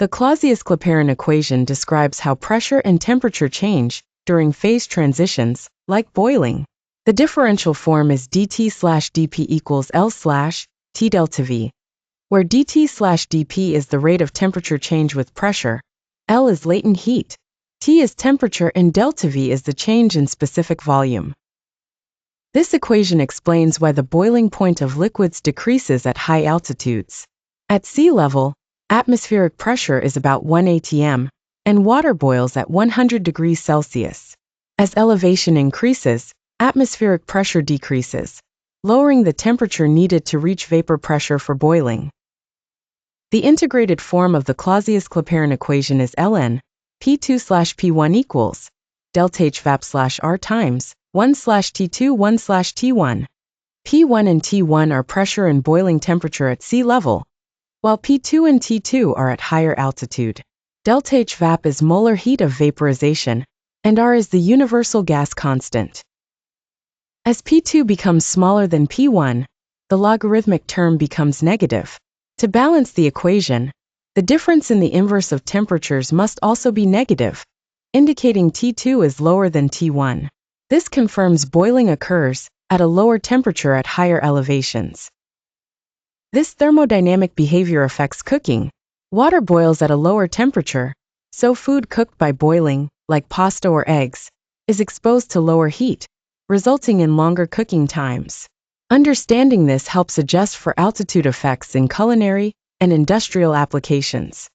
The Clausius-Clapeyron equation describes how pressure and temperature change during phase transitions, like boiling. The differential form is dt/dp equals L/T delta V, where dt/dp is the rate of temperature change with pressure, L is latent heat, T is temperature, and delta V is the change in specific volume. This equation explains why the boiling point of liquids decreases at high altitudes. At sea level, atmospheric pressure is about 1 atm, and water boils at 100 degrees Celsius. As elevation increases, atmospheric pressure decreases, lowering the temperature needed to reach vapor pressure for boiling. The integrated form of the Clausius-Clapeyron equation is ln P2/P1 equals delta H vap/R times 1/T2 1/T1. P1 and T1 are pressure and boiling temperature at sea level, while P2 and T2 are at higher altitude. Delta H vap is molar heat of vaporization, and R is the universal gas constant. As P2 becomes smaller than P1, the logarithmic term becomes negative. To balance the equation, the difference in the inverse of temperatures must also be negative, indicating T2 is lower than T1. This confirms boiling occurs at a lower temperature at higher elevations. This thermodynamic behavior affects cooking. Water boils at a lower temperature, so food cooked by boiling, like pasta or eggs, is exposed to lower heat, resulting in longer cooking times. Understanding this helps adjust for altitude effects in culinary and industrial applications.